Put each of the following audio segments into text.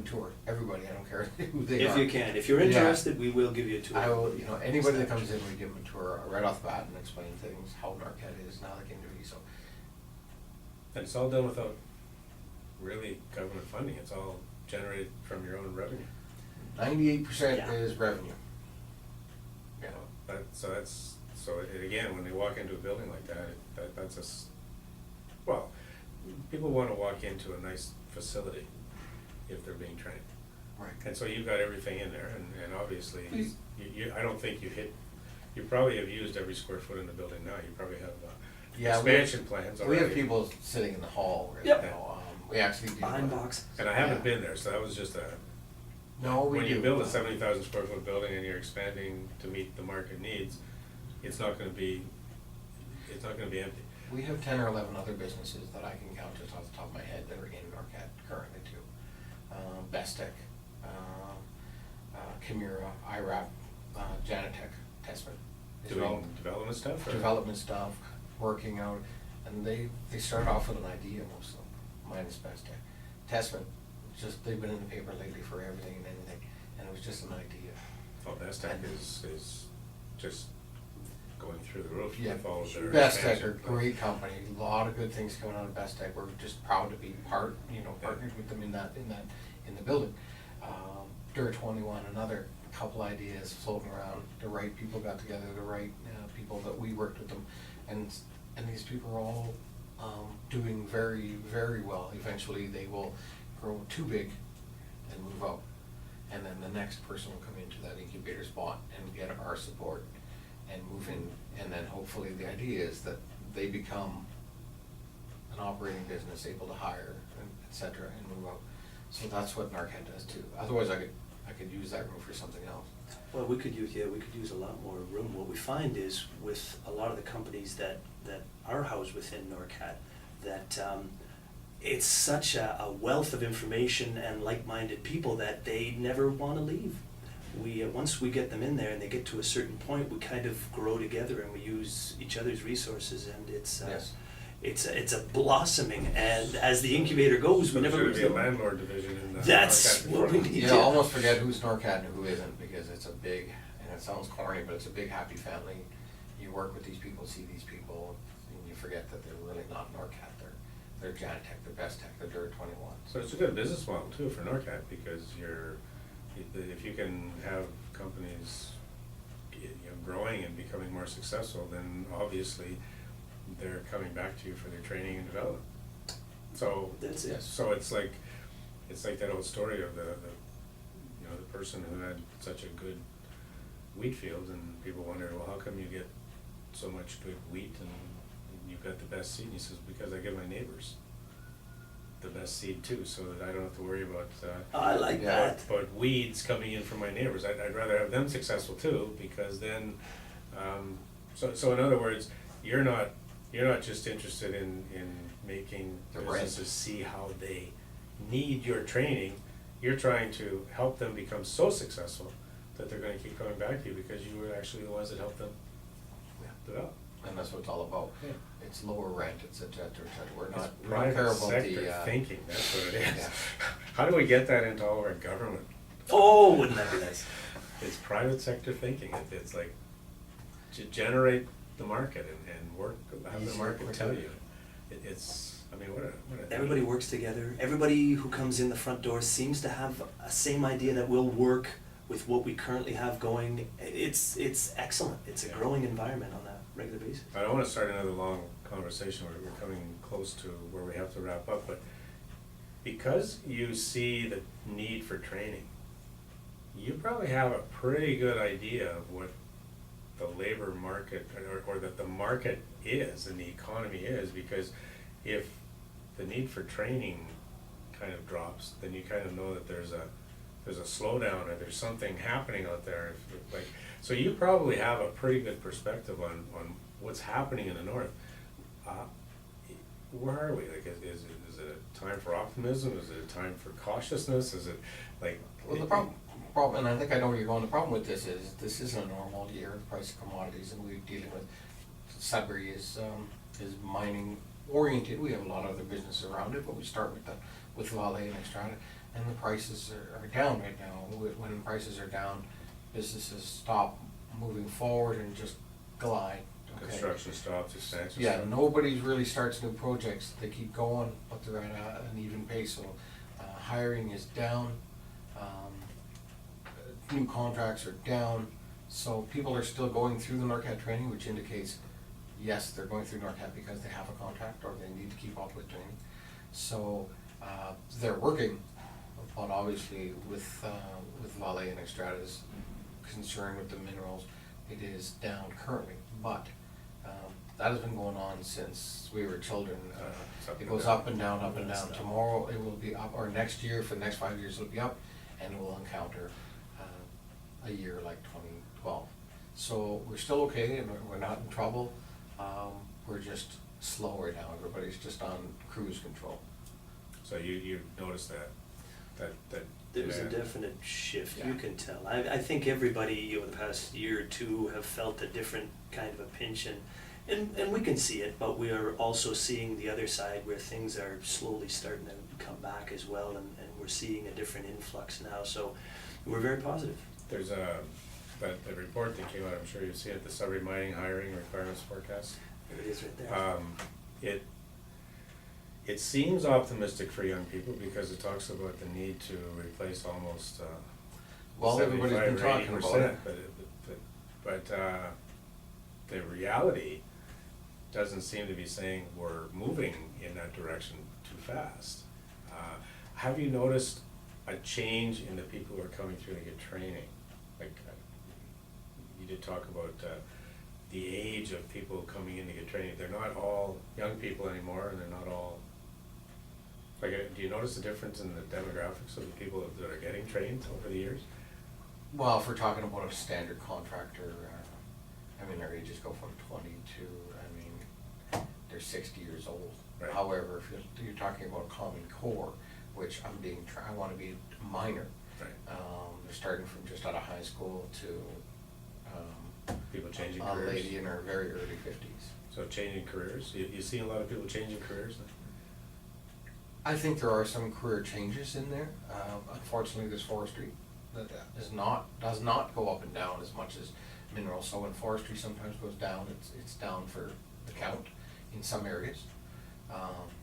a tour, everybody, I don't care who they are. If you can, if you're interested, we will give you a tour. I will, anybody that comes in, we give them a tour right off the bat and explain things, how Norcat is, now they can do it, so. And it's all done without really government funding, it's all generated from your own revenue. 98% Yeah. is revenue. Yeah. Again, when they walk into a building like that, that's well, people wanna walk into a nice facility if they're being trained. Right. And so you've got everything in there, and obviously, I don't think you probably have used every square foot in the building now, you probably have expansion plans We already. have people sitting in the hall, right Yep. now. We actually do. Behind box. And I haven't Yeah. been there, so that was just No, we do. when you build a 70,000 square foot building and you're expanding to meet the market needs, it's not gonna be empty. We have 10 or 11 other businesses that I can count just off the top of my head that are in Norcat currently too. Bestech, Chimera, IRAP, Janatech, Testman. Doing development stuff? or- Development stuff, working out, and they started off with an idea, most of them, minus Bestech. Testman, they've been in the paper lately for everything and anything, and it was just an idea. Oh, Bestech is just going through the roof Yeah, with all of their Bestech expansion are a plans. great company, a lot of good things coming out of Bestech, we're just proud to be partnered with them in the building. Dirt 21, another couple ideas floating around, the right people got together, the right people that we worked with them, and these people are all doing very, very well. Eventually, they will grow too big and move out, and then the next person will come into that incubator spot and get our support and move in, and then hopefully the idea is that they become an operating business, able to hire, and et cetera, and move out. So that's what Norcat does too. Otherwise, I could use that room for something else. Well, we could use a lot more room. What we find is with a lot of the companies that are housed within Norcat, that it's such a wealth of information and like-minded people that they never want to leave. Once we get them in there and they get to a certain point, we kind of grow together and we use each other's resources, and Yes. it's a blossoming. And as the incubator goes, we never There's lose gonna be a them. landlord division in the. That's Norcat what we before. need. You almost forget who's Norcat and who isn't, because it's a big, and it sounds corny, but it's a big happy family. You work with these people, see these people, and you forget that they're really not Norcat. They're Janatech, they're Bestech, they're Dirt 21. So it's a good business model too for Norcat, because if you can have companies growing and becoming more successful, then obviously they're coming back to you for their training and development. So That's it. So it's like that old story of the person who had such a good wheat field, and people wonder, well, how come you get so much good wheat and you've got the best seed? And he says, because I give my neighbors the best seed too, so that I don't have to worry about I like that. but weeds coming in from my neighbors. I'd rather have them successful too, because then, so in other words, you're not just interested in making The businesses rent. see how they need your training. You're trying to help them become so successful that they're gonna keep coming back to you, because you were actually the ones that helped them develop. And that's what it's all about. Yeah. It's lower rent, it's et cetera, et cetera. We don't care Private about sector thinking, that's what it is. Yeah. How do we get that into all of our government? Oh, wouldn't that be nice? It's private sector thinking. It's like to generate the market and work, have the Easier, market quicker. tell you. What a. Everybody works together. Everybody who comes in the front door seems to have a same idea that will work with what we currently have going. It's excellent. It's a Yeah. growing environment on a regular basis. I don't want to start another long conversation. We're coming close to where we have to wrap up, but because you see the need for training, you probably have a pretty good idea of what the labor market, or that the market is and the economy is, because if the need for training kind of drops, then you kind of know that there's a slowdown, or there's something happening out there. So you probably have a pretty good perspective on what's happening in the north. Where are we? Like, is it a time for optimism? Is it a time for cautiousness? Is it like? Well, the problem, and I think I know where you're going, the problem with this isn't a normal year, the price of commodities, and we're dealing with, Sudbury is mining oriented. We have a lot of other businesses around it, but we start with Vale and Extrata. and the prices are down right now. When prices are down, businesses stop moving forward and just glide, okay? Construction stops, expansion Yeah, stops. nobody really starts new projects, they keep going, but they're at an even pace, so, hiring is down. New contracts are down, so people are still going through the Norcat training, which indicates, yes, they're going through Norcat because they have a contract or they need to keep up with training. So, they're working, but obviously with Vale and Extrada's concern with the minerals, it is down currently, but, that has been going on since we were children. It's up It and goes down. up and down, up and down. Non-stop. Tomorrow it will be up, or next year, for the next 5 years, it'll be up, and we'll encounter a year like 2012. So we're still okay, and we're not in trouble. We're just slow right now. Everybody's just on cruise control. So you noticed that There was a demand. definite shift, Yeah. you can tell. I think everybody over the past year or two have felt a different kind of a pinch, and we can see it, but we are also seeing the other side where things are slowly starting to come back as well, and we're seeing a different influx now, so we're very positive. There's the report that came out, I'm sure you've seen it, the Sudbury mining hiring requirements forecast. There it is right there. It seems optimistic for young people because it talks about the need to replace almost Well, everybody's been 75 or talking about 80%, it. but the reality doesn't seem to be saying we're moving in that direction too fast. Have you noticed a change in the people who are coming through to get training? Like, you did talk about the age of people coming in to get training. They're not all young people anymore, and they're not all, like, do you notice a difference in the demographics of the people that are getting trained over the years? Well, if we're talking about a standard contractor, I mean, their ages go from 20 to, I mean, they're 60 years old. Right. However, if you're talking about Common Core, which I want to be a minor. Right. They're starting from just out of high school to, People changing a careers? lady in her very early 50s. So changing careers? You see a lot of people changing careers? I think there are some career changes in there. Unfortunately, there's forestry that does not go up and down as much as minerals. So when forestry sometimes goes down, it's down for the count in some areas.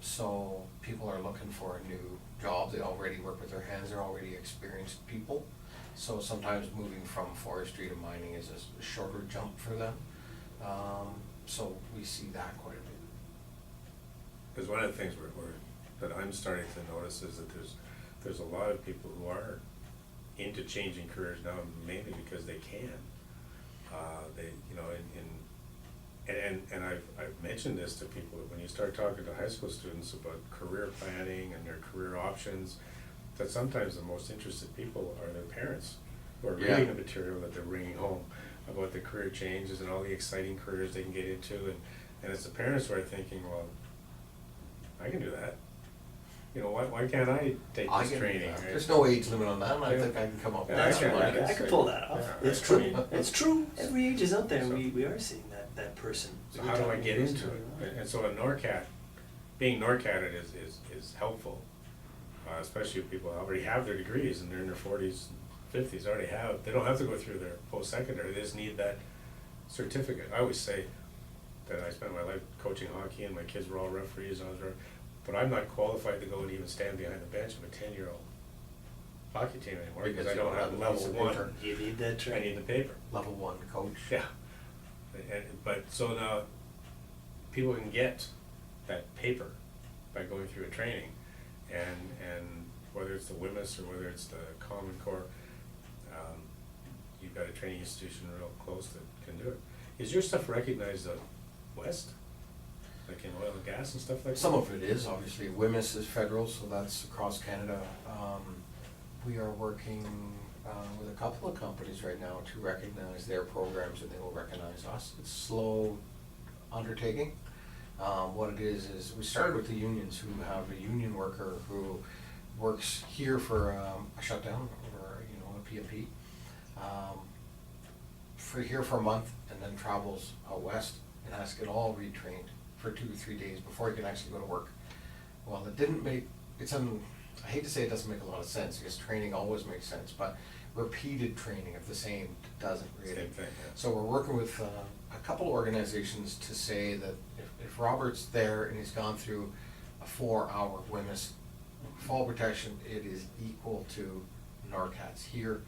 So people are looking for a new job. They already work with their hands. They're already experienced people. So sometimes moving from forestry to mining is a shorter jump for them. So we see that quite a bit. Because one of the things that I'm starting to notice is that there's a lot of people who are into changing careers now, mainly because they can. They, you know, and I've mentioned this to people, that when you start talking to high school students about career planning and their career options, that sometimes the most interested people are their parents, who are Yeah. reading the material that they're bringing home about the career changes and all the exciting careers they can get into, and it's the parents who are thinking, well, I can do that. You know, why can't I take I this can do training? that. right? There's no age limit on that, and I Yeah. think I can come up with Yeah, That's that. can. right, I could pull that off. Yeah, It's I true, mean- it's true. Every age is out there, and So- we are seeing that person. So how do I get into it? And so a Norcat, being Norcated is helpful, especially if people already have their degrees and they're in their 40s, 50s, they don't have to go through their post-secondary, they just need that certificate. I always say that I spent my life coaching hockey and my kids were all referees, but I'm not qualified to go and even stand behind the bench of a 10-year-old hockey team anymore, because I you don't have the level piece of one. paper. You need that I training. need the paper. Level 1 coach. Yeah, but so now, people can get that paper by going through a training, and whether it's the WIMIS or whether it's the Common Core, you've got a training institution real close that can do it. Is your stuff recognized out west, like in oil and gas and stuff like that? Some of it is, obviously. WIMIS is federal, so that's across Canada. We are working with a couple of companies right now to recognize their programs, and they will recognize us. It's a slow undertaking. What it is we started with the unions, who have a union worker who works here for a shutdown or, you know, a PMP, for here for a month, and then travels out west and has to get all retrained for 2 or 3 days before he can actually go to work. Well, it didn't make, it's I hate to say it doesn't make a lot of sense, because training always makes sense, but repeated training of the same doesn't really. Same thing, yeah. So we're working with a couple organizations to say that if Robert's there and he's gone through a 4-hour WHMIS fall protection, it is equal to Norcat's here,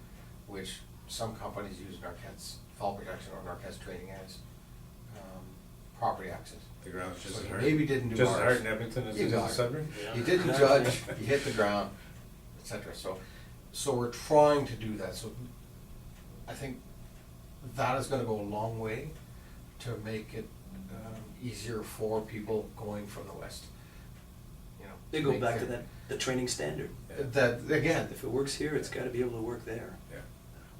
which some companies use Norcat's fall protection or Norcat's training as property access. The ground's just So as he hard. maybe didn't do Just as ours. hard in Edmonton as it You is got in it. Sudbury? Yeah. He didn't judge, he hit the ground, etc. So we're trying to do that, so I think that is gonna go a long way to make it easier for people going from the west, you know. They go make back to their- the training standard. That, again, If it works here, it's gotta be able to work there. Yeah,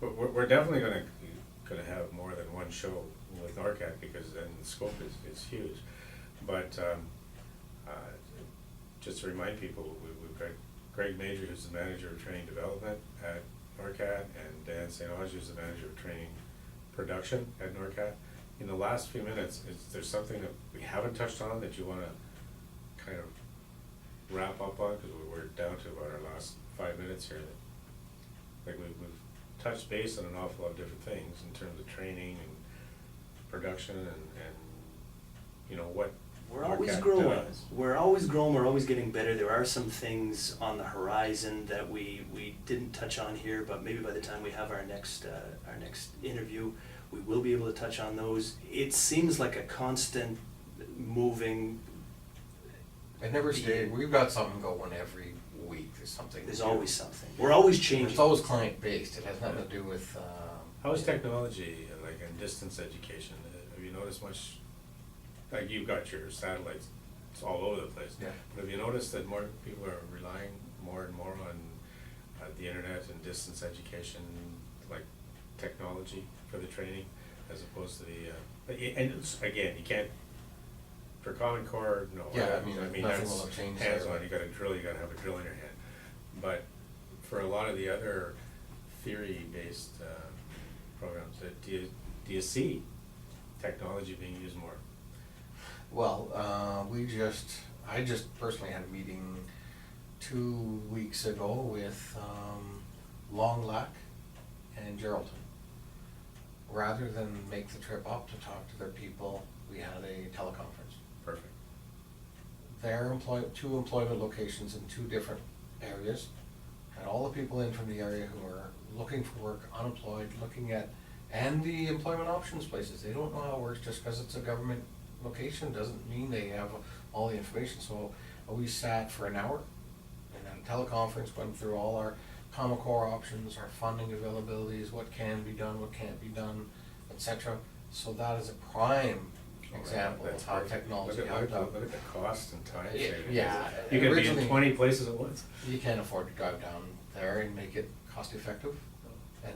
but we're definitely gonna have more than one show with Norcat, because then the scope is huge. But, just to remind people, we've got Greg Major, who's the manager of training development at Norcat, and Dan St. Onge, who's the manager of training production at Norcat. In the last few minutes, is there something that we haven't touched on that you wanna kind of wrap up on, because we're down to about our last 5 minutes here. Like we've touched base on an awful lot of different things in terms of training and production and you know, what We're always Norcat growing. does. We're always growing, we're always getting better. There are some things on the horizon that we didn't touch on here, but maybe by the time we have our next interview, we will be able to touch on those. It seems like a constant moving, it never stayed, we've got something going every week, there's something. there's to do. always something. We're always changing. It's always client-based, it has nothing to do with, How is technology, like in distance education, have you noticed much, like you've got your satellites, it's all over the place. Yeah. But have you noticed that more people are relying more and more on the internet and distance education, like technology for the training, as opposed to and it's, again, you can't, for Common Core, no. Yeah, I mean, nothing that's will have changed there, hands-on, but- you got a drill, you gotta have a drill in your hand. But for a lot of the other theory-based programs, do you see technology being used more? well, I just personally had a meeting 2 weeks ago with Long Lac and Geraldton. Rather than make the trip up to talk to their people, we had a teleconference. Perfect. Their two employment locations in 2 different areas, had all the people in from the area who are looking for work, unemployed, looking at, and the employment options places. They don't know how it works. Just because it's a government location doesn't mean they have all the information. So we sat for an hour and then a teleconference, went through all our Common Core options, our funding availabilities, what can be done, what can't be done, etc. So that is a prime example of That's how perfect. technology Look helped out. at the cost and time Yeah, saving. yeah, You can be in originally- 20 places at once. You can't afford to drive down there and make it cost effective. And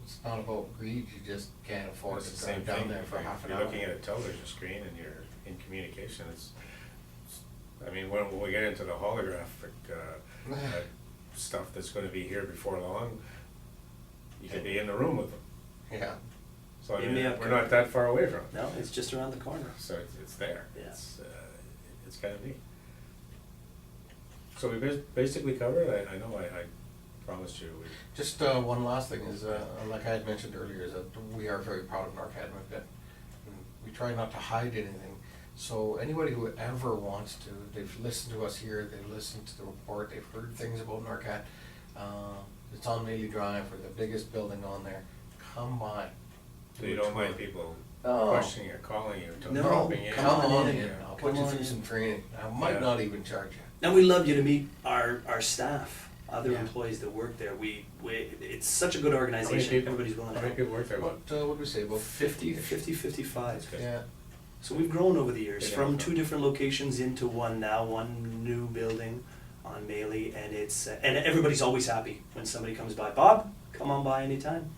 it's not about greed, you just can't afford It's to the same drive down thing. there for half an hour. You're looking at a television screen and you're in communication, I mean, when we get into the holographic stuff that's gonna be here before long, you could be in the room with them. Yeah, So I You mean, may have we're to- not that far away from it. No, it's just around the corner. So it's there. Yeah. It's kind of neat. So we basically covered, I know I promised you, just one last thing is, like I had mentioned earlier, is that we are very proud of Norcat. We try not to hide anything. So anybody who ever wants to, they've listened to us here, they've listened to the report, they've heard things about Norcat. It's on Maley Drive, we're the biggest building on there. Come by. so you don't mind people Oh. questioning or calling you, No, dropping in? Come on in. in, I'll put Come you on through in. some training. I might Yeah. not even charge you. Now, we love you to meet our staff, other Yeah. employees that work there. It's such a good How many organization, people- everybody's willing to How many help. people work there? What would we say, about 50? 55. Good. Yeah. So we've grown over the years, Yeah. from 2 different locations into one now, one new building on Maley, and it's, and everybody's always happy when somebody comes by. Bob, come on by anytime.